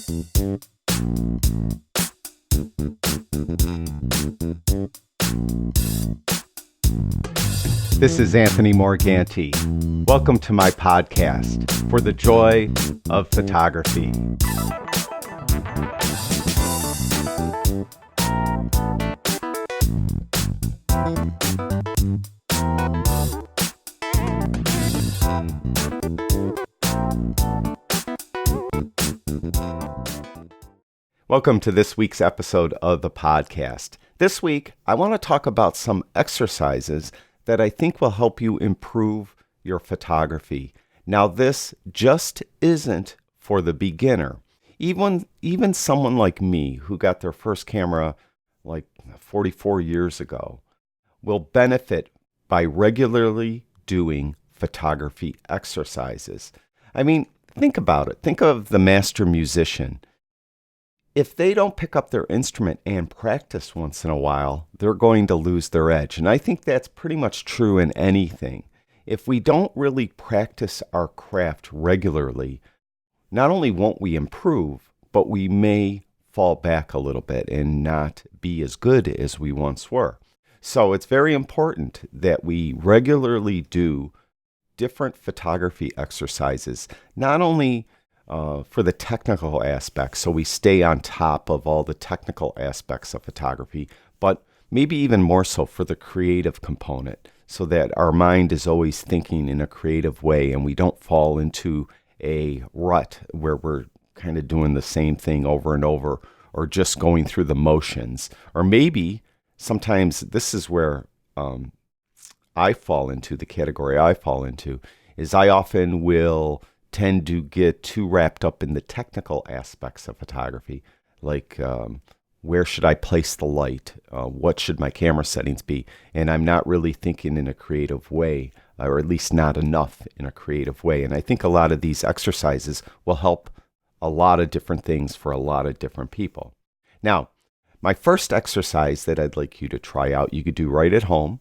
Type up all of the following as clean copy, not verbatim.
This is Anthony Morganti. Welcome to my podcast, For the Joy of Photography. Welcome to this week's episode of the podcast. This week, I want to talk about some exercises that I think will help you improve your photography. Now, this just isn't for the beginner. Even someone like me who got their first camera like 44 years ago will benefit by regularly doing photography exercises. I mean, think about it. Think of the master musician. If they don't pick up their instrument and practice once in a while, they're going to lose their edge. And I think that's pretty much true in anything. If we don't really practice our craft regularly, not only won't we improve, but we may fall back a little bit and not be as good as we once were. So it's very important that we regularly do different photography exercises, not only for the technical aspects, so we stay on top of all the technical aspects of photography, but maybe even more so for the creative component, so that our mind is always thinking in a creative way and we don't fall into a rut where we're kind of doing the same thing over and over or just going through the motions. Or maybe sometimes this is where I fall into, the category I fall into, is I often will tend to get too wrapped up in the technical aspects of photography, like where should I place the light? What should my camera settings be? And I'm not really thinking in a creative way, or at least not enough in a creative way. And I think a lot of these exercises will help a lot of different things for a lot of different people. Now, my first exercise that I'd like you to try out, you could do right at home,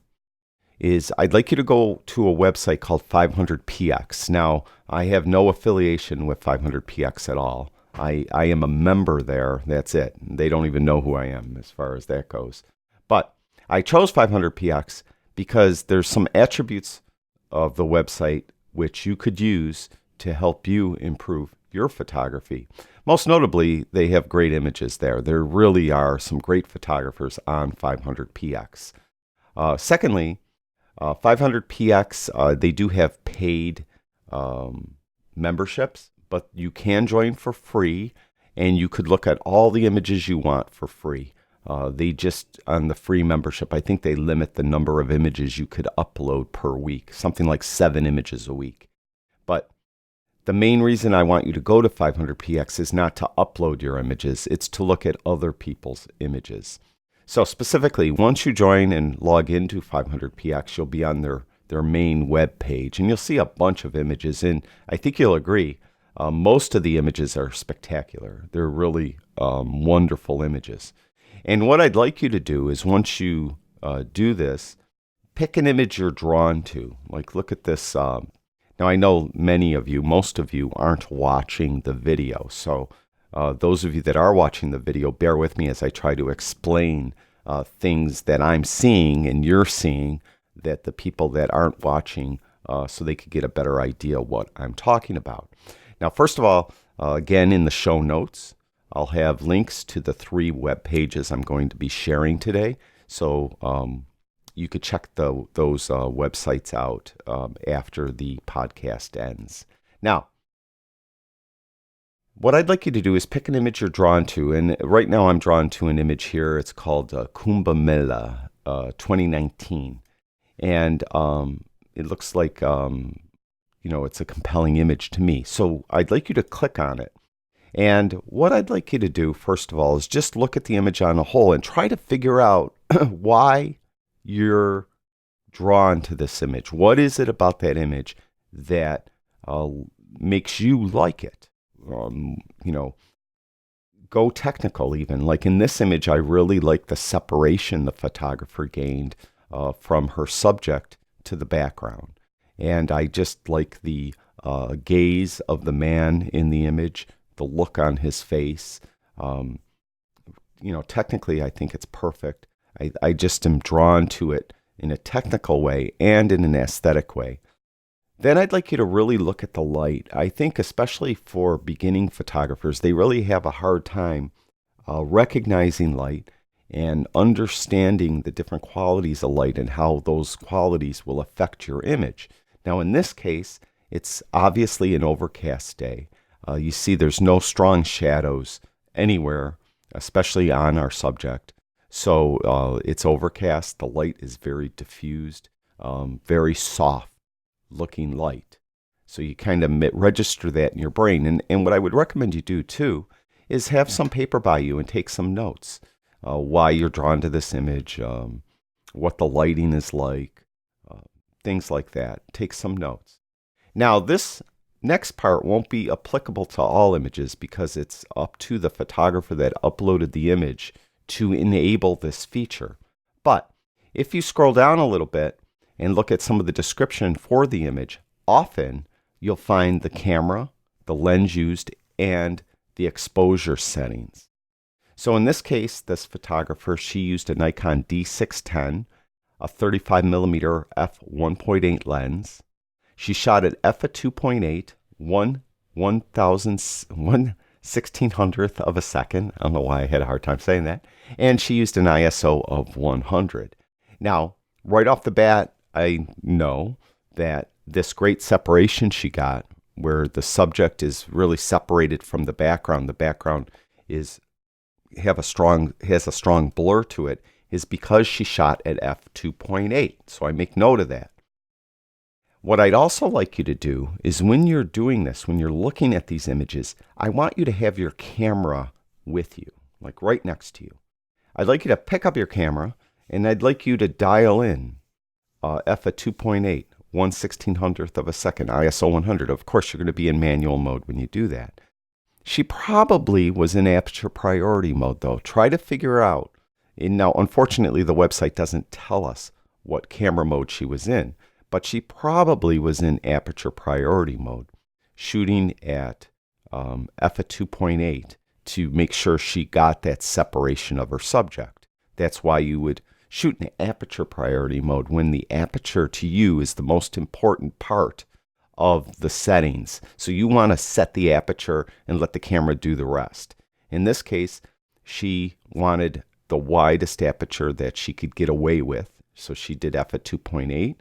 is I'd like you to go to a website called 500px. Now, I have no affiliation with 500px at all. I am a member there. That's it. They don't even know who I am as far as that goes. But I chose 500px because there's some attributes of the website which you could use to help you improve your photography. Most notably, they have great images there. There really are some great photographers on 500px. Secondly, 500px, they do have paid memberships, but you can join for free, and you could look at all the images you want for free. They just, on the free membership, I think they limit the number of images you could upload per week, something like 7 images a week. But the main reason I want you to go to 500px is not to upload your images, it's to look at other people's images. So specifically, once you join and log into 500px, you'll be on their main web page, and you'll see a bunch of images. And I think you'll agree, most of the images are spectacular. They're really wonderful images. And what I'd like you to do is once you do this, pick an image you're drawn to. Like, look at this. Now, I know many of you, most of you, aren't watching the video. So those of you that are watching the video, bear with me as I try to explain things that I'm seeing and you're seeing that the people that aren't watching, so they could get a better idea what I'm talking about. Now, first of all, again, in the show notes, I'll have links to the 3 web pages I'm going to be sharing today. So you could check those websites out after the podcast ends. Now, what I'd like you to do is pick an image you're drawn to, and right now I'm drawn to an image here. It's called Kumbh Mela 2019, and it looks like it's a compelling image to me. So I'd like you to click on it, and what I'd like you to do first of all is just look at the image on a whole and try to figure out why you're drawn to this image. What is it about that image that makes you like it? Go technical even. Like in this image, I really like the separation the photographer gained from her subject to the background. And I just like the gaze of the man in the image the look on his face. Technically, I think it's perfect. I just am drawn to it in a technical way and in an aesthetic way. Then I'd like you to really look at the light. I think especially for beginning photographers, they really have a hard time recognizing light and understanding the different qualities of light and how those qualities will affect your image. Now, in this case, it's obviously an overcast day. You see there's no shadows anywhere, especially on our subject. So it's overcast. The light is very diffused, very soft looking light. So you kind of register that in your brain. And what I would recommend you do too is have some paper by you and take some notes. Why you're drawn to this image, what the lighting is like, things like that. Take some notes. Now, this next part won't be applicable to all images because it's up to the photographer that uploaded the image to enable this feature. But if you scroll down a little bit and look at some of the description for the image, often you'll find the camera, the lens used, and the exposure settings. So in this case, this photographer, she used a Nikon D610, a 35mm f1.8 lens. She shot at f2.8, 1/1600th of a second. I don't know why I had a hard time saying that. And she used an ISO of 100. Now, right off the bat, I know that this great separation she got, where the subject is really separated from the background has a strong blur to it, is because she shot at f2.8. So I make note of that. What I'd also like you to do is when you're doing this, when you're looking at these images, I want you to have your camera with you, like right next to you. I'd like you to pick up your camera and I'd like you to dial in f at 2.8, 1/1600th of a second, ISO 100. Of course, you're going to be in manual mode when you do that. She probably was in aperture priority mode, though. Try to figure out. And now, unfortunately, the website doesn't tell us what camera mode she was in, but she probably was in aperture priority mode, shooting at f at 2.8 to make sure she got that separation of her subject. That's why you would shoot in aperture priority mode when the aperture to you is the most important part of the settings. So you want to set the aperture and let the camera do the rest. In this case, she wanted the widest aperture that she could get away with. So she did f at 2.8.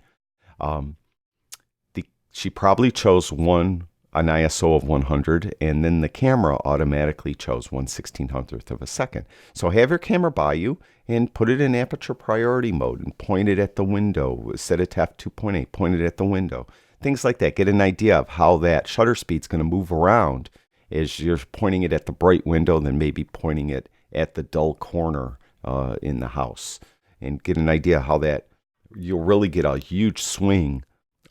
She probably chose an ISO of 100, and then the camera automatically chose 1/1600th of a second. So have your camera by you and put it in aperture priority mode and point it at the window. Set it to f2.8, point it at the window. Things like that. Get an idea of how that shutter speed is going to move around as you're pointing it at the bright window, then maybe pointing it at the dull corner in the house. And get an idea how that you'll really get a huge swing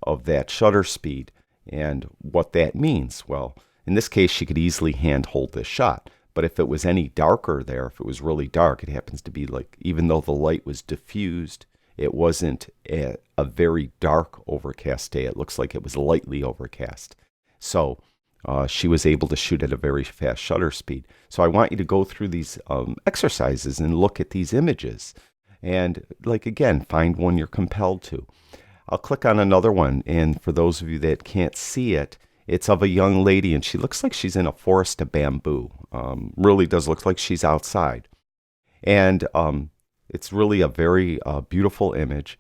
of that shutter speed and what that means. Well, in this case, she could easily handhold this shot. But if it was any darker there, if it was really dark, it happens to be like, even though the light was diffused, it wasn't a very dark overcast day. It looks like it was lightly overcast. So she was able to shoot at a very fast shutter speed. So I want you to go through these exercises and look at these images. And again, find one you're compelled to. I'll click on another one. And for those of you that can't see it, it's of a young lady, and she looks like she's in a forest of bamboo. Really does look like she's outside. And it's really a very beautiful image.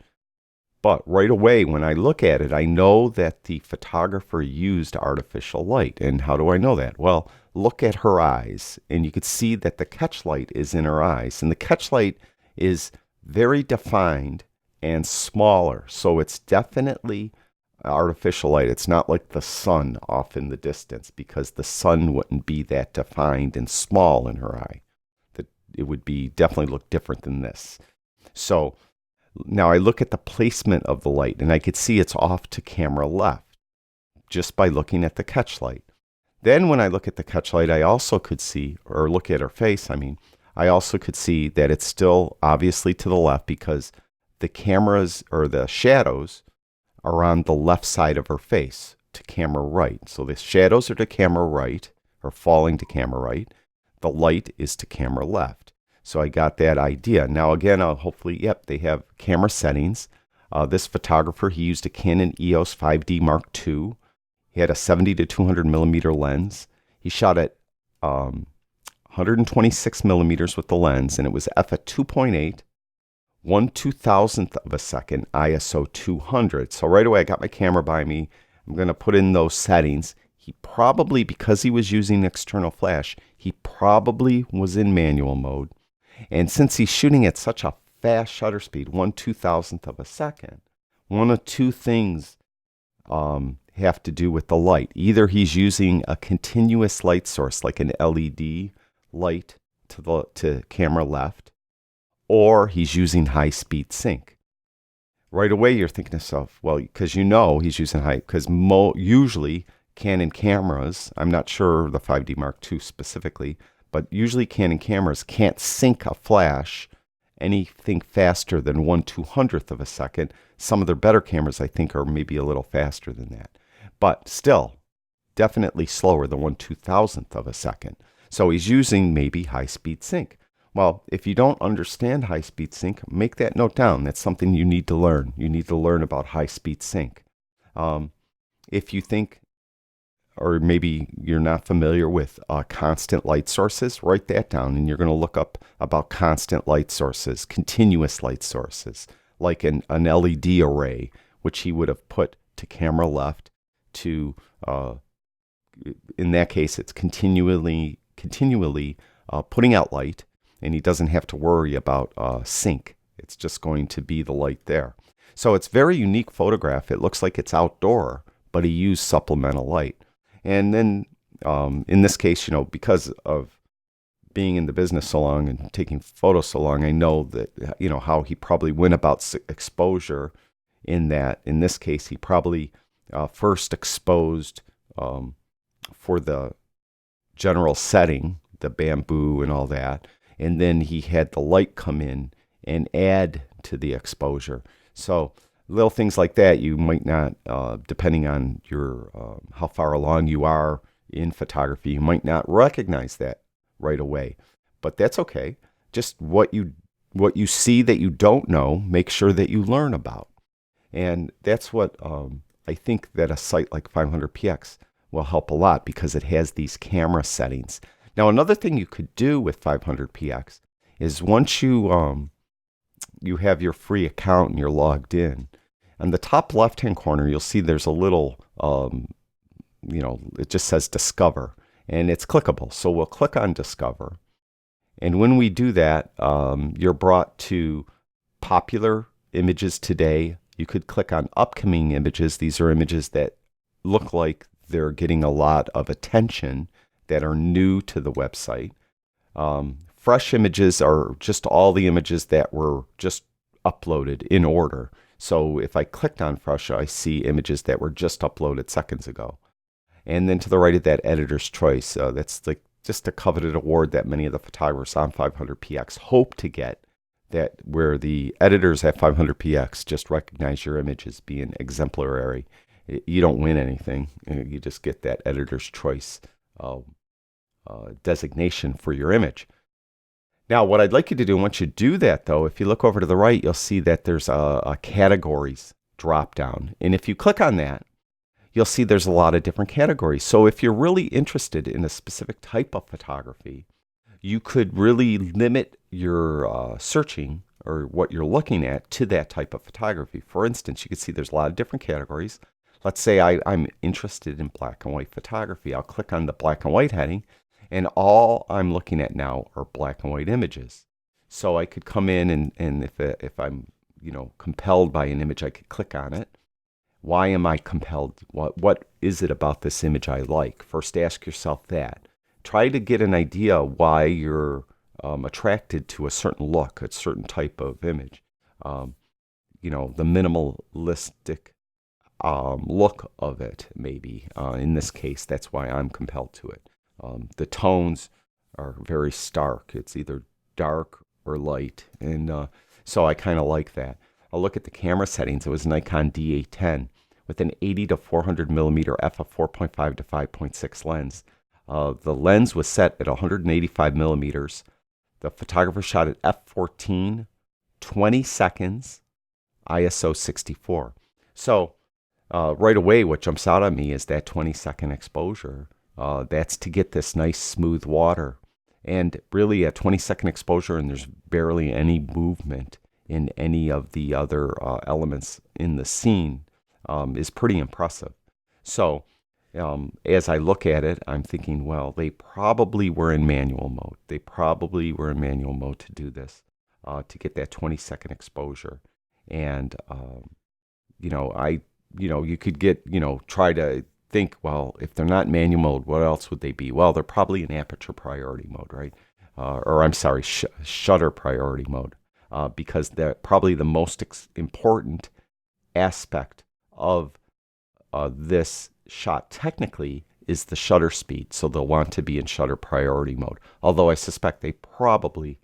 But right away, when I look at it, I know that the photographer used artificial light. And how do I know that? Well, look at her eyes, and you could see that the catch light is in her eyes. And the catch light is very defined and smaller. So it's definitely artificial light. It's not like the sun off in the distance, because the sun wouldn't be that defined and small in her eye. It would be definitely look different than this. So now I look at the placement of the light, and I could see it's off to camera left just by looking at the catch light. Then when I look at the catch light, I also could see, or look at her face, I also could see that it's still obviously to the left, because the cameras or the shadows are on the left side of her face to camera right. So the shadows are to camera right, or falling to camera right. The light is to camera left. So I got that idea. Now again, hopefully, yep, they have camera settings. This photographer, he used a Canon EOS 5D Mark II. He had a 70 to 200 millimeter lens. He shot at 126 millimeters with the lens, and it was f at 2.8, 1/2000th of a second, ISO 200. So right away, I got my camera by me. I'm going to put in those settings. He probably, because he was using external flash, he probably was in manual mode. And since he's shooting at such a fast shutter speed, 1/2000th of a second, one of two things have to do with the light. Either he's using a continuous light source, like an LED light to camera left, or he's using high-speed sync. Right away, you're thinking to yourself, well, because you know he's using because usually Canon cameras, I'm not sure the 5D Mark II specifically, but usually Canon cameras can't sync a flash anything faster than 1/200th of a second. Some of their better cameras, I think, are maybe a little faster than that. But still, definitely slower than 1/2000th of a second. So he's using maybe high-speed sync. Well, if you don't understand high-speed sync, make that note down. That's something you need to learn. You need to learn about high-speed sync. If you think, or maybe you're not familiar with constant light sources, write that down, and you're going to look up about constant light sources, continuous light sources, like an LED array, which he would have put to camera left to, in that case, it's continually putting out light, and he doesn't have to worry about sync. It's just going to be the light there. So it's a very unique photograph. It looks like it's outdoor, but he used supplemental light. And then in this case, because of being in the business so long and taking photos so long, I know that, how he probably went about exposure in that. In this case, he probably first exposed for the general setting, the bamboo and all that. And then he had the light come in and add to the exposure. So little things like that, you might not, depending on your how far along you are in photography, you might not recognize that right away. But that's okay. Just what you see that you don't know, make sure that you learn about. And that's what I think that a site like 500px will help a lot, because it has these camera settings. Now, another thing you could do with 500px is once you have your free account and you're logged in, on the top left-hand corner, you'll see there's a little, it just says Discover, and it's clickable. So we'll click on Discover. And when we do that, you're brought to popular images today. You could click on upcoming images. These are images that look like they're getting a lot of attention, that are new to the website. Fresh images are just all the images that were just uploaded in order. So if I clicked on fresh, I see images that were just uploaded seconds ago. And then to the right of that, Editor's Choice. That's like just a coveted award that many of the photographers on 500px hope to get, that where the editors at 500px just recognize your image as being exemplary. You don't win anything. You just get that Editor's Choice designation for your image. Now, what I'd like you to do, once you do that, though, if you look over to the right, you'll see that there's a categories drop down. And if you click on that, you'll see there's a lot of different categories. So if you're really interested in a specific type of photography, you could really limit your searching or what you're looking at to that type of photography. For instance, you can see there's a lot of different categories. Let's say I'm interested in black and white photography. I'll click on the black and white heading, and all I'm looking at now are black and white images. So I could come in and if I'm compelled by an image, I could click on it. Why am I compelled? What is it about this image I like? First, ask yourself that. Try to get an idea why you're attracted to a certain look, a certain type of image. The minimalistic look of it, maybe. In this case, that's why I'm compelled to it. The tones are very stark. It's either dark or light, and so I kind of like that. I'll look at the camera settings. It was Nikon D810 with an 80 to 400 millimeter f of 4.5 to 5.6 lens. The lens was set at 185 millimeters. The photographer shot at f/14, 20 seconds, ISO 64. So right away, what jumps out at me is that 20-second exposure. That's to get this nice smooth water. And really a 20-second exposure, and there's barely any movement in any of the other elements in the scene, is pretty impressive. So as I look at it, I'm thinking, well, they probably were in manual mode. They probably were in manual mode to do this, to get that 20-second exposure. And, you could try to think, well, if they're not in manual mode, what else would they be? Well, they're probably in aperture priority mode, right? Shutter priority mode, because they're probably the most important aspect of this shot technically is the shutter speed. So they'll want to be in shutter priority mode, although I suspect they probably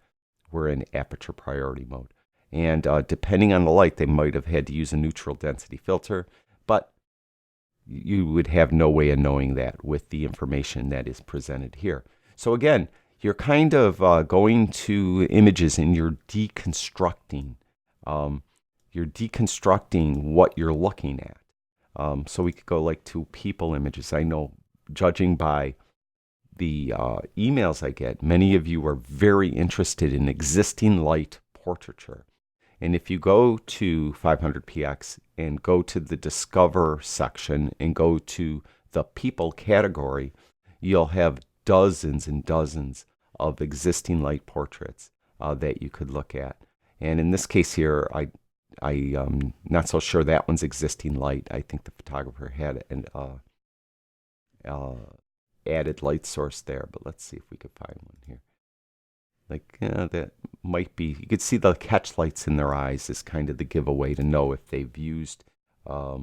were in aperture priority mode. And depending on the light, they might have had to use a neutral density filter, but you would have no way of knowing that with the information that is presented here. So again, you're kind of going to images and you're deconstructing. You're deconstructing what you're looking at. So we could go like to people images. I know, judging by the emails I get, many of you are very interested in existing light portraiture. And if you go to 500px and go to the Discover section and go to the People category, you'll have dozens and dozens of existing light portraits that you could look at. And in this case here, I'm not so sure that one's existing light. I think the photographer had an added light source there, but let's see if we could find one here. That might be, you could see the catch lights in their eyes is kind of the giveaway to know if they've used a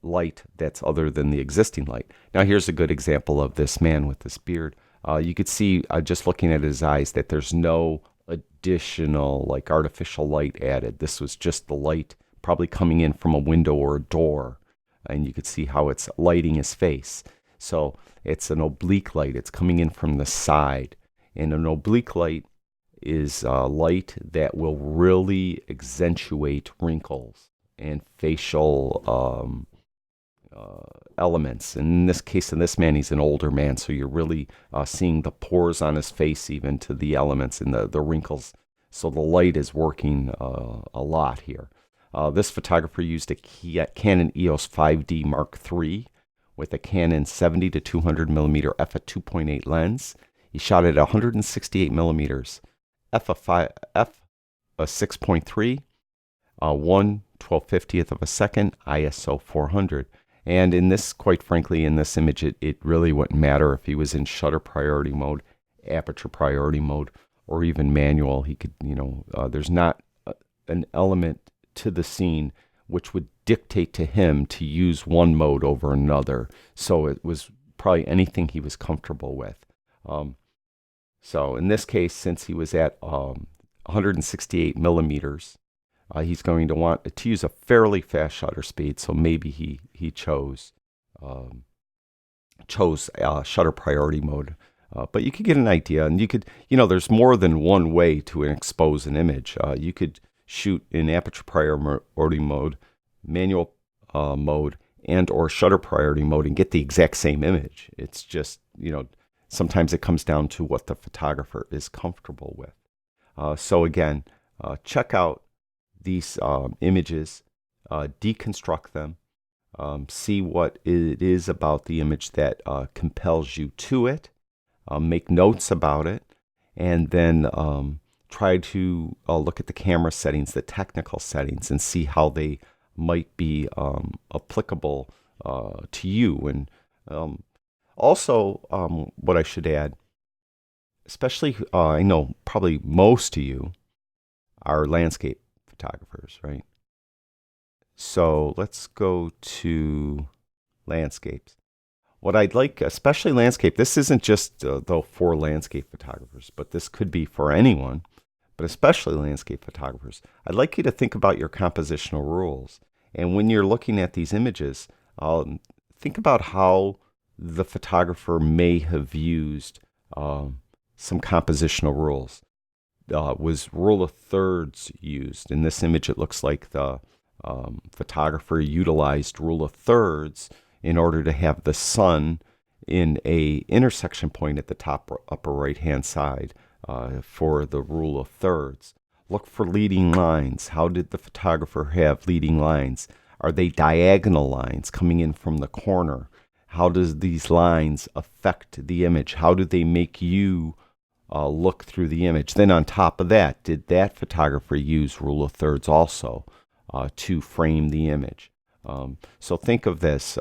light that's other than the existing light. Now here's a good example of this man with this beard. You could see just looking at his eyes that there's no additional artificial light added. This was just the light probably coming in from a window or a door, and you could see how it's lighting his face. So it's an oblique light. It's coming in from the side. And an oblique light is light that will really accentuate wrinkles and facial elements. And in this case, in this man, he's an older man. So you're really seeing the pores on his face, even to the elements and the wrinkles. So the light is working a lot here. This photographer used a Canon EOS 5D Mark III with a Canon 70 to 200 millimeter f/2.8 lens. He shot at 168 millimeters, f/6.3, 1/1250th of a second, ISO 400. And in this, quite frankly, in this image, it really wouldn't matter if he was in shutter priority mode, aperture priority mode, or even manual. He could, there's not an element to the scene which would dictate to him to use one mode over another. So it was probably anything he was comfortable with. So in this case, since he was at 168 millimeters, he's going to want to use a fairly fast shutter speed. So maybe he chose shutter priority mode. But you could get an idea, and you could, there's more than one way to expose an image. You could shoot in aperture priority mode, manual mode, and or shutter priority mode and get the exact same image. It's just, sometimes it comes down to what the photographer is comfortable with. So again, check out these images, deconstruct them, see what it is about the image that compels you to it, make notes about it, and then try to look at the camera settings, the technical settings, and see how they might be applicable to you. And also, what I should add, especially I know probably most of you are landscape photographers, right? So let's go to landscapes. What I'd like, especially landscape, this isn't just though for landscape photographers, but this could be for anyone, but especially landscape photographers. I'd like you to think about your compositional rules And when you're looking at these images, think about how the photographer may have used some compositional rules. Was rule of thirds used? In this image, it looks like the photographer utilized rule of thirds in order to have the sun in a intersection point at the top upper right hand side for the rule of thirds. Look for leading lines. How did the photographer have leading lines? Are they diagonal lines coming in from the corner? How does these lines affect the image? How do they make you look through the image? Then on top of that, did that photographer use rule of thirds also to frame the image? So think of this.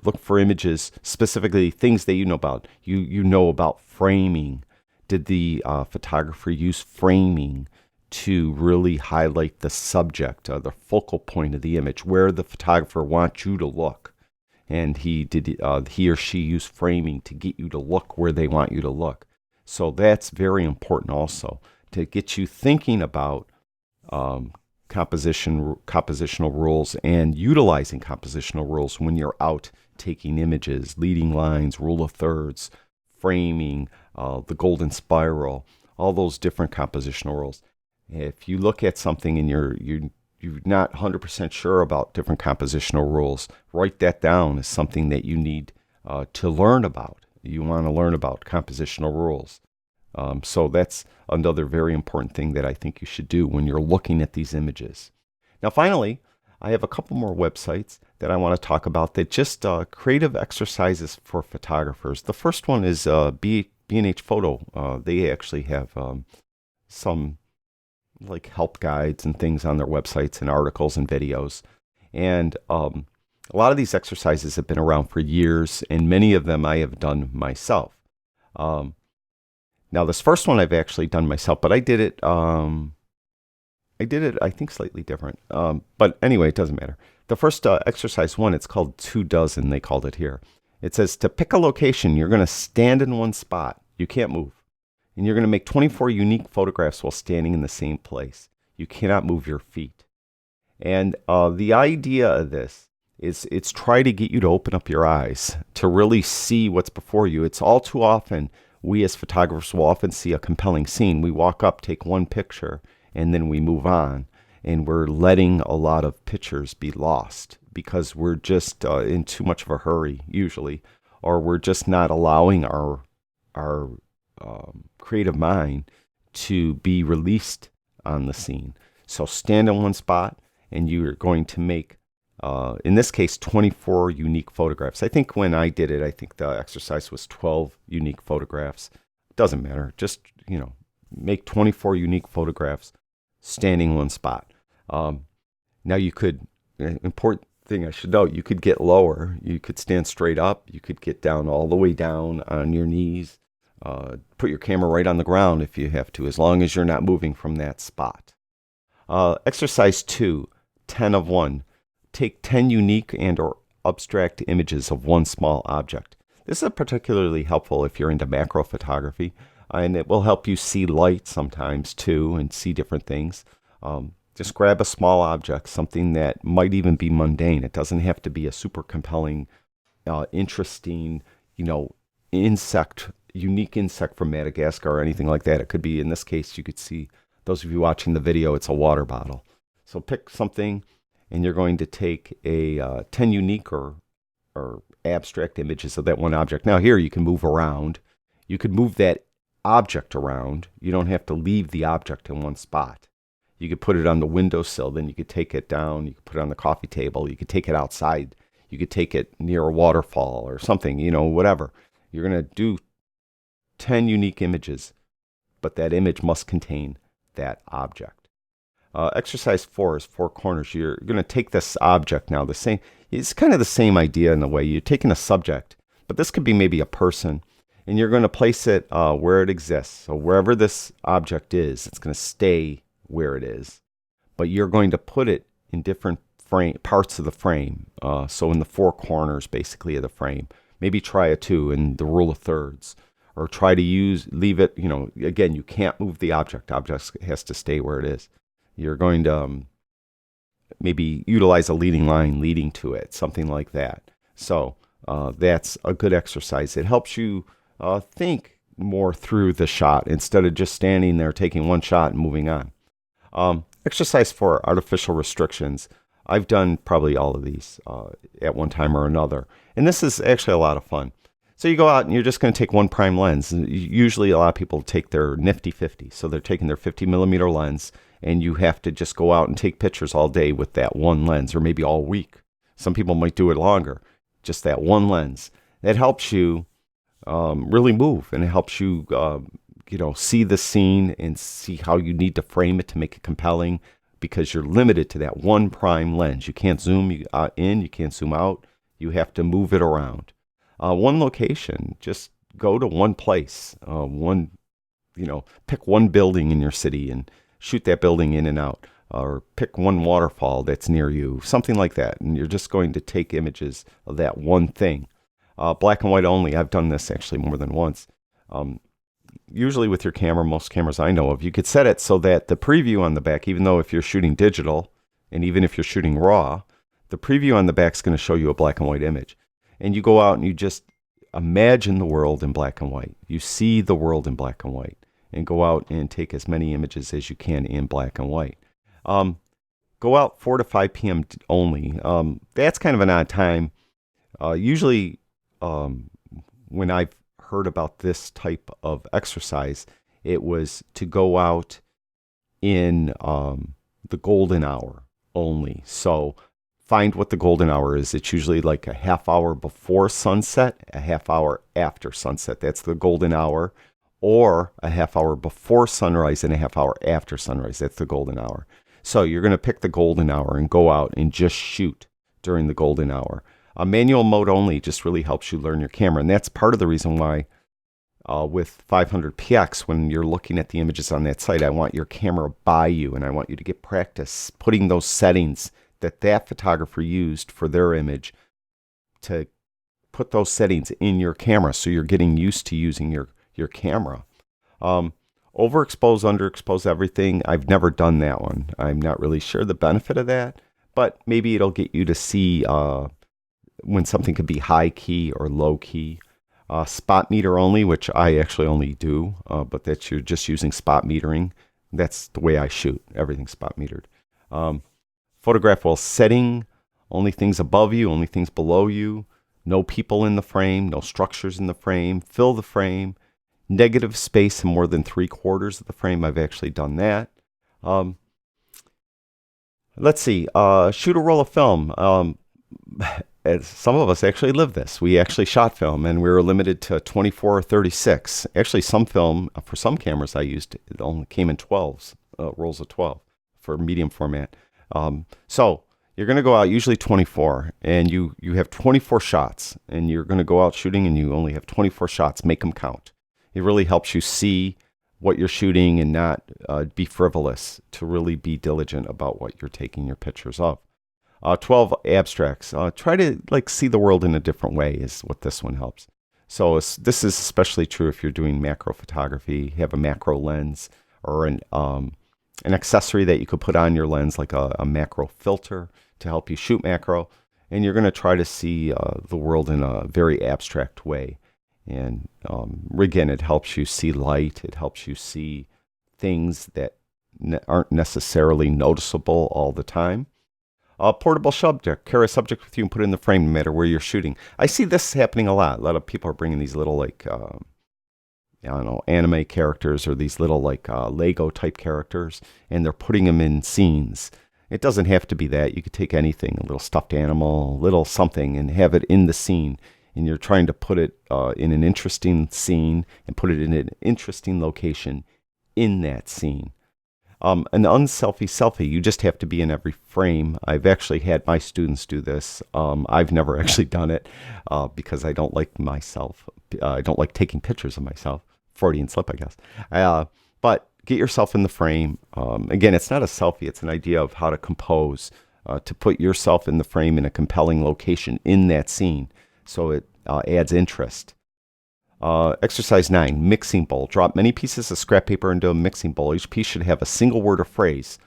Look for images, specifically things that you know about. You know about framing. Did the photographer use framing to really highlight the subject, the focal point of the image, where the photographer wants you to look? And he or she used framing to get you to look where they want you to look. So that's very important also, to get you thinking about compositional rules and utilizing compositional rules when you're out taking images, leading lines, rule of thirds, framing, the golden spiral, all those different compositional rules. If you look at something and you're not 100% sure about different compositional rules, write that down as something that you need to learn about. You want to learn about compositional rules. So that's another very important thing that I think you should do when you're looking at these images. Now, finally, I have a couple more websites that I want to talk about that just creative exercises for photographers. The first one is B&H Photo. They actually have some like help guides and things on their websites and articles and videos. And a lot of these exercises have been around for years, and many of them I have done myself. Now, this first one I've actually done myself, but I did it, I think, slightly different. But anyway, it doesn't matter. The first exercise one, it's called 2 dozen, they called it here. It says to pick a location, you're going to stand in one spot. You can't move. And you're going to make 24 unique photographs while standing in the same place. You cannot move your feet. And the idea of this is it's try to get you to open up your eyes, to really see what's before you. It's all too often, we as photographers will often see a compelling scene. We walk up, take one picture, and then we move on. And we're letting a lot of pictures be lost because we're just in too much of a hurry, usually, or we're just not allowing our creative mind to be released on the scene. So stand in one spot, and you're going to make, in this case, 24 unique photographs. I think when I did it, I think the exercise was 12 unique photographs. Doesn't matter. Just, make 24 unique photographs standing in one spot. Now you could, important thing I should note, you could get lower. You could stand straight up. You could get down all the way down on your knees. Put your camera right on the ground if you have to, as long as you're not moving from that spot. Exercise 2, 10 of 1. Take 10 unique and or abstract images of one small object. This is particularly helpful if you're into macro photography, and it will help you see light sometimes too and see different things. Just grab a small object, something that might even be mundane. It doesn't have to be a super compelling, interesting, unique insect from Madagascar or anything like that. It could be, in this case, you could see, those of you watching the video, it's a water bottle. So pick something, and you're going to take a 10 unique or abstract images of that one object. Now here you can move around. You could move that object around. You don't have to leave the object in one spot. You could put it on the windowsill, then you could take it down, you could put it on the coffee table, you could take it outside, you could take it near a waterfall or something, whatever. You're going to do 10 unique images, but that image must contain that object. Exercise 4 is 4 corners. You're going to take this object now, it's kind of the same idea in a way. You're taking a subject, but this could be maybe a person, and you're going to place it where it exists. So wherever this object is, it's going to stay where it is, but you're going to put it in different parts of the frame. So in the 4 corners, basically, of the frame. Maybe try a 2 in the rule of thirds, or try to leave it, again, you can't move the object. Object has to stay where it is. You're going to maybe utilize a leading line leading to it, something like that. So that's a good exercise. It helps you think more through the shot instead of just standing there taking one shot and moving on. Exercise for artificial restrictions. I've done probably all of these at one time or another. And this is actually a lot of fun. So you go out and you're just going to take one prime lens. Usually a lot of people take their nifty 50. So they're taking their 50 millimeter lens, and you have to just go out and take pictures all day with that one lens, or maybe all week. Some people might do it longer, just that one lens. That helps you really move, and it helps you see the scene and see how you need to frame it to make it compelling, because you're limited to that one prime lens. You can't zoom in, you can't zoom out. You have to move it around. One location, just go to one place, pick one building in your city and shoot that building in and out, or pick one waterfall that's near you, something like that. And you're just going to take images of that one thing. Black and white only. I've done this actually more than once. Usually with your camera, most cameras I know of, you could set it so that the preview on the back, even though if you're shooting digital and even if you're shooting raw, the preview on the back is going to show you a black and white image. And you go out and you just imagine the world in black and white. You see the world in black and white, and go out and take as many images as you can in black and white. Go out 4 to 5 p.m. only. That's kind of an odd time. Usually when I've heard about this type of exercise, it was to go out in the golden hour only. So find what the golden hour is. It's usually like a half hour before sunset, a half hour after sunset. That's the golden hour. Or a half hour before sunrise and a half hour after sunrise. That's the golden hour. So you're going to pick the golden hour and go out and just shoot during the golden hour. Manual mode only just really helps you learn your camera. And that's part of the reason why with 500px, when you're looking at the images on that site, I want your camera by you, and I want you to get practice putting those settings that photographer used for their image, to put those settings in your camera so you're getting used to using your camera. Overexpose, underexpose everything. I've never done that one. I'm not really sure the benefit of that, but maybe it'll get you to see when something could be high key or low key. Spot meter only, which I actually only do, but that you're just using spot metering. That's the way I shoot. Everything's spot metered. Photograph while setting, only things above you, only things below you, no people in the frame, no structures in the frame, fill the frame, negative space in more than 3/4 of the frame. I've actually done that. Let's see, shoot a roll of film. Some of us actually live this. We actually shot film, and we were limited to 24 or 36. Actually, some film, for some cameras I used, it only came in 12s, rolls of 12 for medium format. So you're going to go out usually 24, and you have 24 shots, and you're going to go out shooting, and you only have 24 shots. Make them count. It really helps you see what you're shooting and not be frivolous, to really be diligent about what you're taking your pictures of. 12 abstracts. Try to see the world in a different way is what this one helps. So this is especially true if you're doing macro photography. You have a macro lens or an accessory that you could put on your lens, like a macro filter to help you shoot macro. And you're going to try to see the world in a very abstract way. And again, it helps you see light. It helps you see things that aren't necessarily noticeable all the time. Portable subject. Carry a subject with you and put it in the frame no matter where you're shooting. I see this happening a lot. A lot of people are bringing these little anime characters or these little Lego type characters, and they're putting them in scenes. It doesn't have to be that. You could take anything, a little stuffed animal, a little something, and have it in the scene. And you're trying to put it in an interesting scene and put it in an interesting location in that scene. An unselfie selfie, you just have to be in every frame. I've actually had my students do this. I've never actually done it because I don't like myself. I don't like taking pictures of myself. Freudian slip, I guess. But get yourself in the frame. Again, it's not a selfie. It's an idea of how to compose, to put yourself in the frame in a compelling location in that scene, so it adds interest. Exercise 9, mixing bowl. Drop many pieces of scrap paper into a mixing bowl. Each piece should have a single word or phrase.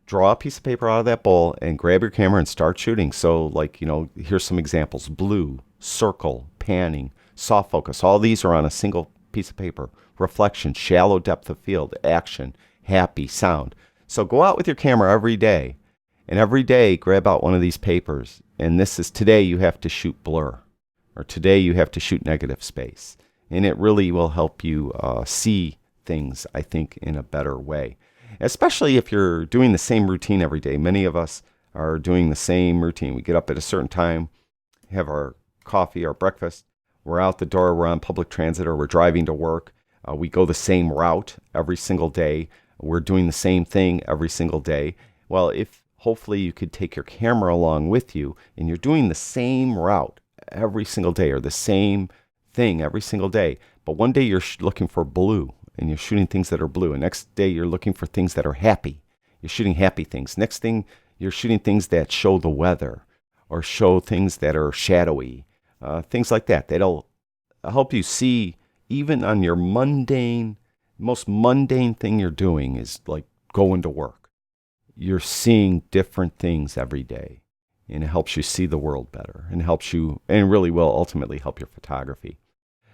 Draw a piece of paper out of that bowl and grab your camera and start shooting. So, like, here's some examples: blue, circle, panning, soft focus. All these are on a single piece of paper. Reflection, shallow depth of field, action, happy, sound. So go out with your camera every day, and every day grab out one of these papers. And this is today you have to shoot blur, or today you have to shoot negative space. And it really will help you see things, I think, in a better way. Especially if you're doing the same routine every day. Many of us are doing the same routine. We get up at a certain time, have our coffee, our breakfast. We're out the door, we're on public transit, or we're driving to work. We go the same route every single day. We're doing the same thing every single day. Well, if hopefully you could take your camera along with you and you're doing the same route every single day or the same thing every single day, but one day you're looking for blue and you're shooting things that are blue, and next day you're looking for things that are happy. You're shooting happy things. Next thing, you're shooting things that show the weather or show things that are shadowy, things like that. That'll help you see, even on your most mundane thing you're doing is like going to work. You're seeing different things every day, and it helps you see the world better, and helps you, and really will ultimately help your photography.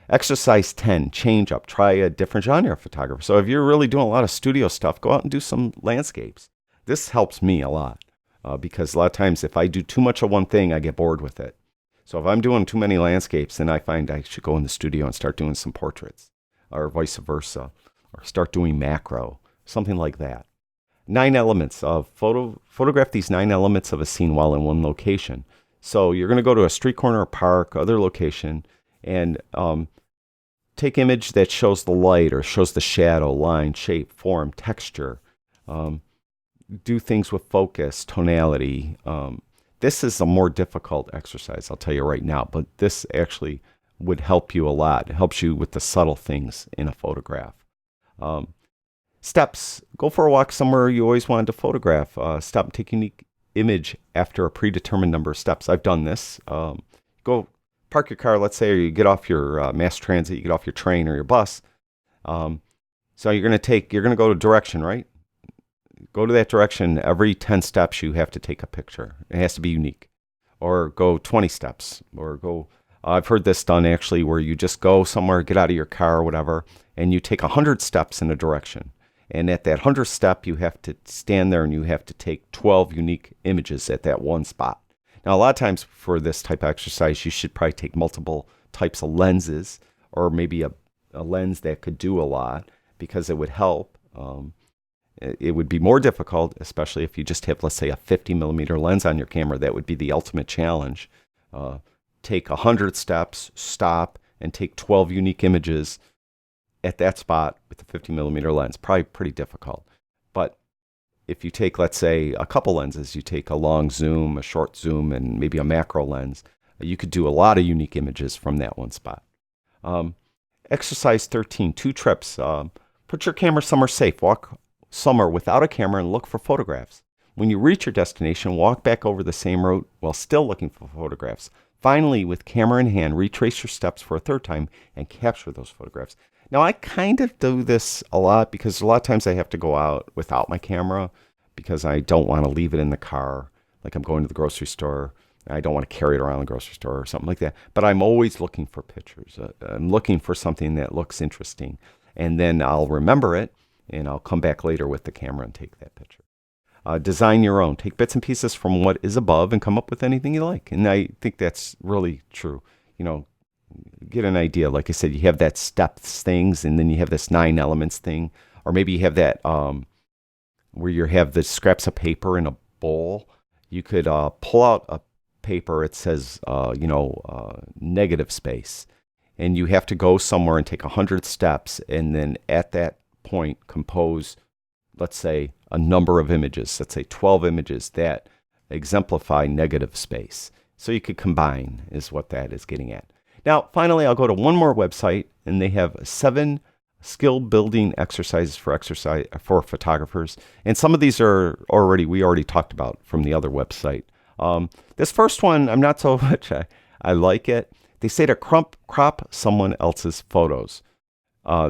Exercise 10, change up. Try a different genre of photography. So if you're really doing a lot of studio stuff, go out and do some landscapes. This helps me a lot because a lot of times if I do too much of one thing, I get bored with it. So if I'm doing too many landscapes, then I find I should go in the studio and start doing some portraits, or vice versa, or start doing macro, something like that. 9 elements of photograph these 9 elements of a scene while in one location. So you're going to go to a street corner, a park, other location, and take image that shows the light or shows the shadow, line, shape, form, texture. Do things with focus, tonality. This is a more difficult exercise, I'll tell you right now, but this actually would help you a lot. It helps you with the subtle things in a photograph. Steps. Go for a walk somewhere you always wanted to photograph. Stop and take a unique image after a predetermined number of steps. I've done this. Go park your car, let's say, or you get off your mass transit, you get off your train or your bus. So you're going to go to direction, right? Go to that direction. Every 10 steps, you have to take a picture. It has to be unique. Or go 20 steps. Or go, I've heard this done actually, where you just go somewhere, get out of your car or whatever, and you take 100 steps in a direction. And at that 100th step, you have to stand there and you have to take 12 unique images at that one spot. Now, a lot of times for this type of exercise, you should probably take multiple types of lenses, or maybe a lens that could do a lot, because it would help. It would be more difficult, especially if you just have, let's say, a 50 millimeter lens on your camera. That would be the ultimate challenge. Take 100 steps, stop, and take 12 unique images at that spot with the 50 millimeter lens. Probably pretty difficult. But if you take, let's say, a couple lenses, you take a long zoom, a short zoom, and maybe a macro lens, you could do a lot of unique images from that one spot. Exercise 13, 2 trips. Put your camera somewhere safe. Walk somewhere without a camera and look for photographs. When you reach your destination, walk back over the same route while still looking for photographs. Finally, with camera in hand, retrace your steps for a third time and capture those photographs. Now, I kind of do this a lot because a lot of times I have to go out without my camera because I don't want to leave it in the car, like I'm going to the grocery store. I don't want to carry it around the grocery store or something like that. But I'm always looking for pictures. I'm looking for something that looks interesting. And then I'll remember it, and I'll come back later with the camera and take that picture. Design your own. Take bits and pieces from what is above and come up with anything you like. And I think that's really true. Get an idea. Like I said, you have that steps things, and then you have this 9 elements thing. Or maybe you have that where you have the scraps of paper in a bowl. You could pull out a paper. It says, negative space. And you have to go somewhere and take 100 steps. And then at that point, compose, let's say, a number of images. Let's say 12 images that exemplify negative space. So you could combine is what that is getting at. Now, finally, I'll go to one more website, and they have 7 skill building exercises for photographers. And some of these are we already talked about from the other website. This first one, I'm not so much, I like it. They say to crop someone else's photos.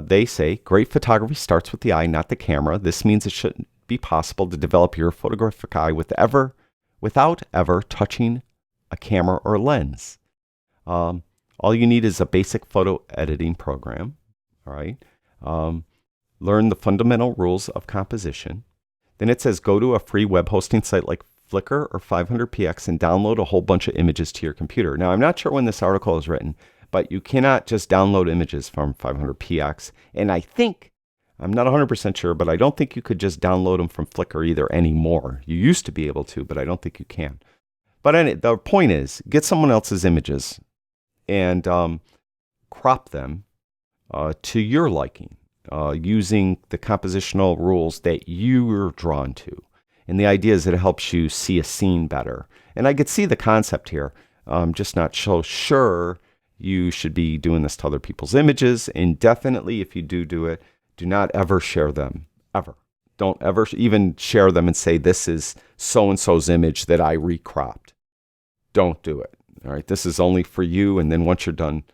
They say great photography starts with the eye, not the camera. This means it shouldn't be possible to develop your photographic eye without ever touching a camera or lens. All you need is a basic photo editing program, all right? Learn the fundamental rules of composition. Then it says go to a free web hosting site like Flickr or 500px and download a whole bunch of images to your computer. Now, I'm not sure when this article is written, but you cannot just download images from 500px. And I'm not 100% sure, but I don't think you could just download them from Flickr either anymore. You used to be able to, but I don't think you can. But the point is, get someone else's images and crop them to your liking using the compositional rules that you are drawn to. And the idea is that it helps you see a scene better. And I could see the concept here. I'm just not so sure you should be doing this to other people's images. And definitely, if you do it, do not ever share them, ever. Don't ever even share them and say, this is so-and-so's image that I recropped. Don't do it. All right, this is only for you. And then once you're done,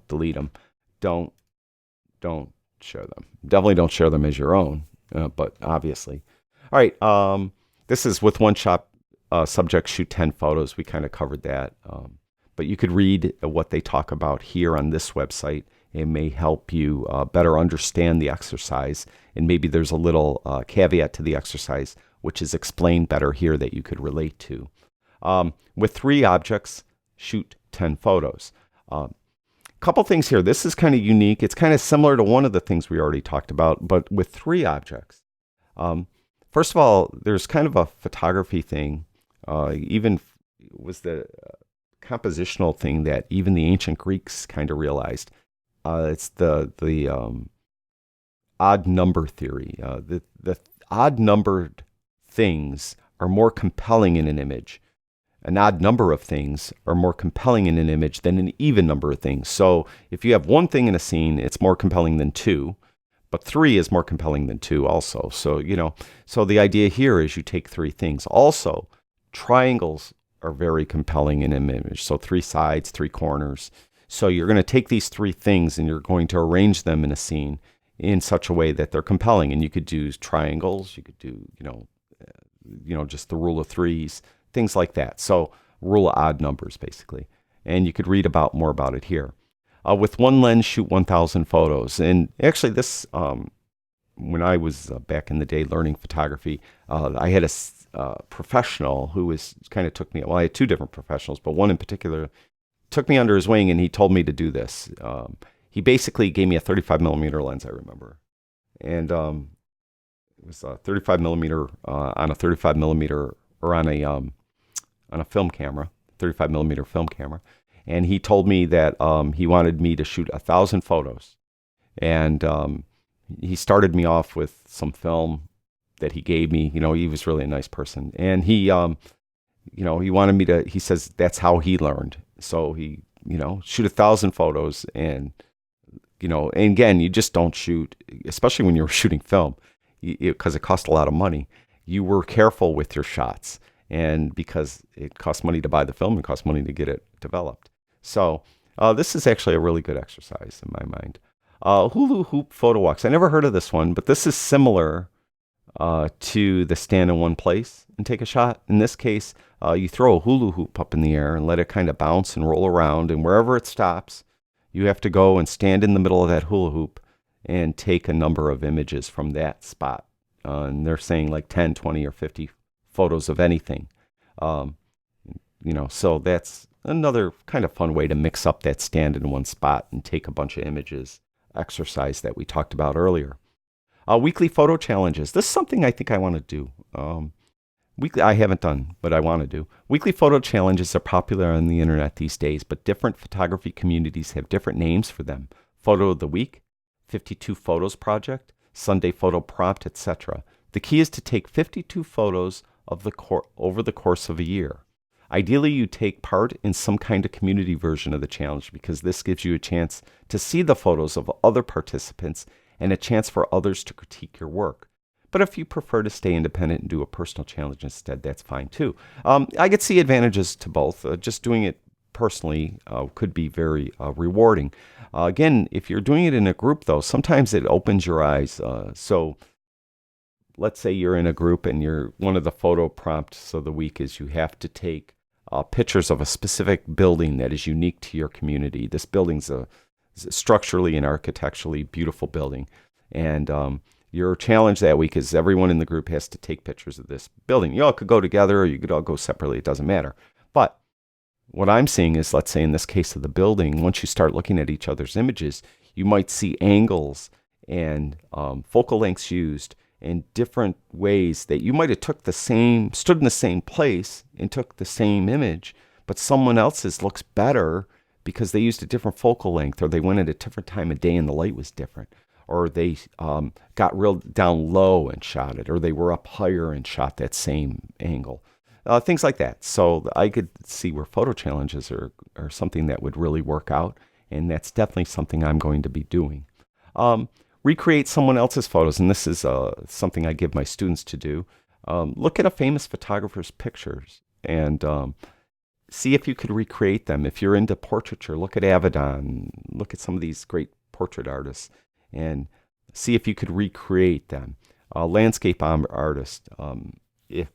delete them. Don't share them. Definitely don't share them as your own, but obviously. All right, this is with one shot subject, shoot 10 photos. We kind of covered that. But you could read what they talk about here on this website. It may help you better understand the exercise. And maybe there's a little caveat to the exercise, which is explained better here that you could relate to. With 3 objects, shoot 10 photos. Couple things here. This is kind of unique. It's kind of similar to one of the things we already talked about, but with 3 objects. First of all, there's kind of a photography thing. Even was the compositional thing that even the ancient Greeks kind of realized. It's the odd number theory. The odd numbered things are more compelling in an image. An odd number of things are more compelling in an image than an even number of things. So if you have 1 thing in a scene, it's more compelling than 2, but 3 is more compelling than 2 also. So, so the idea here is you take 3 things. Also, triangles are very compelling in an image. So 3 sides, 3 corners. So you're going to take these 3 things and you're going to arrange them in a scene in such a way that they're compelling. And you could do triangles. You could do, just the rule of 3s. Things like that. So rule of odd numbers, basically. And you could read more about it here. With 1 lens, shoot 1,000 photos. And actually this, when I was back in the day learning photography, I had a professional who took me, well, I had 2 different professionals, but one in particular took me under his wing and he told me to do this. He basically gave me a 35 millimeter lens, I remember. And it was a 35 millimeter on a 35 millimeter or on a film camera, 35 millimeter film camera. And he told me that he wanted me to shoot 1,000 photos. And he started me off with some film that he gave me. He was really a nice person. And he wanted me to, he says that's how he learned. So he, shoot 1,000 photos and, and again, you just don't shoot, especially when you're shooting film, because it costs a lot of money. You were careful with your shots. And because it costs money to buy the film, it costs money to get it developed. So this is actually a really good exercise in my mind. Hula hoop photo walks. I never heard of this one, but this is similar to the stand in one place and take a shot. In this case, you throw a hula hoop up in the air and let it kind of bounce and roll around. And wherever it stops, you have to go and stand in the middle of that hula hoop and take a number of images from that spot. And they're saying like 10, 20, or 50 photos of anything. So that's another kind of fun way to mix up that stand in one spot and take a bunch of images exercise that we talked about earlier. Weekly photo challenges. This is something I think I want to do. I haven't done, but I want to do. Weekly photo challenges are popular on the internet these days, but different photography communities have different names for them. Photo of the week, 52 photos project, Sunday photo prompt, etc. The key is to take 52 photos of over the course of a year. Ideally, you take part in some kind of community version of the challenge because this gives you a chance to see the photos of other participants and a chance for others to critique your work. But if you prefer to stay independent and do a personal challenge instead, that's fine too. I could see advantages to both. Just doing it personally could be very rewarding. Again, if you're doing it in a group, though, sometimes it opens your eyes. So let's say you're in a group and one of the photo prompts of the week is you have to take pictures of a specific building that is unique to your community. This building's a structurally and architecturally beautiful building. And your challenge that week is everyone in the group has to take pictures of this building. You all could go together or you could all go separately. It doesn't matter. But what I'm seeing is, let's say in this case of the building, once you start looking at each other's images, you might see angles and focal lengths used in different ways that you might have stood in the same place and took the same image, but someone else's looks better because they used a different focal length, or they went at a different time of day and the light was different, or they got real down low and shot it, or they were up higher and shot that same angle. Things like that. So I could see where photo challenges are something that would really work out, and that's definitely something I'm going to be doing. Recreate someone else's photos, and this is something I give my students to do. Look at a famous photographer's pictures and see if you could recreate them. If you're into portraiture, look at Avedon, look at some of these great portrait artists, and see if you could recreate them. Landscape artist, if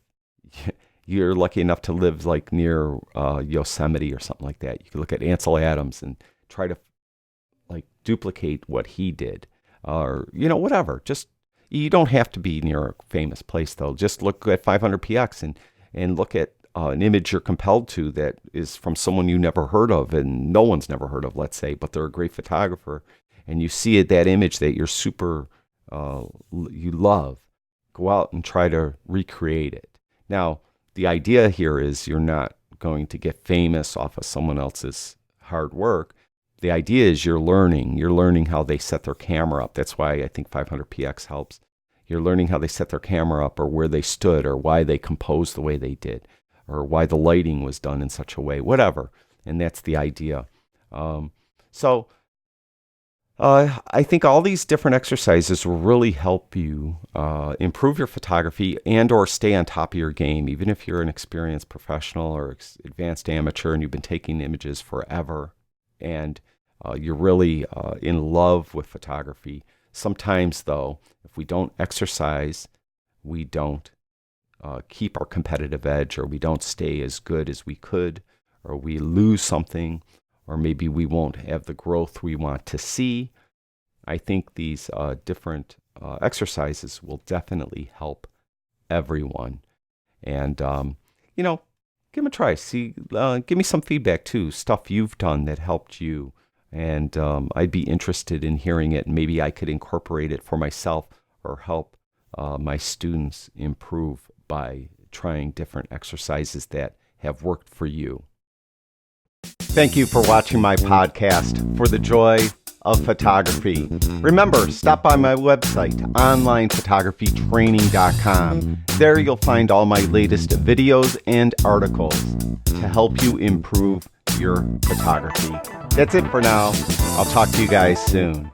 you're lucky enough to live like near Yosemite or something like that, you could look at Ansel Adams and try to like duplicate what he did, or whatever. Just, you don't have to be near a famous place though. Just look at 500px and look at an image you're compelled to that is from someone you never heard of and no one's never heard of, let's say, but they're a great photographer, and you see that image that you're you love. Go out and try to recreate it. Now, the idea here is you're not going to get famous off of someone else's hard work. The idea is you're learning how they set their camera up. That's why I think 500px helps. You're learning how they set their camera up, or where they stood, or why they composed the way they did, or why the lighting was done in such a way, whatever. And that's the idea. I think all these different exercises will really help you improve your photography and or stay on top of your game, even if you're an experienced professional or advanced amateur and you've been taking images forever and you're really in love with photography. Sometimes, though, if we don't exercise, we don't keep our competitive edge, or we don't stay as good as we could, or we lose something, or maybe we won't have the growth we want to see. I think these different exercises will definitely help everyone. And, give them a try. See, give me some feedback too, stuff you've done that helped you. And I'd be interested in hearing it. Maybe I could incorporate it for myself or help my students improve by trying different exercises that have worked for you. Thank you for watching my podcast, For the Joy of Photography. Remember, stop by my website, onlinephotographytraining.com. There you'll find all my latest videos and articles to help you improve your photography. That's it for now. I'll talk to you guys soon.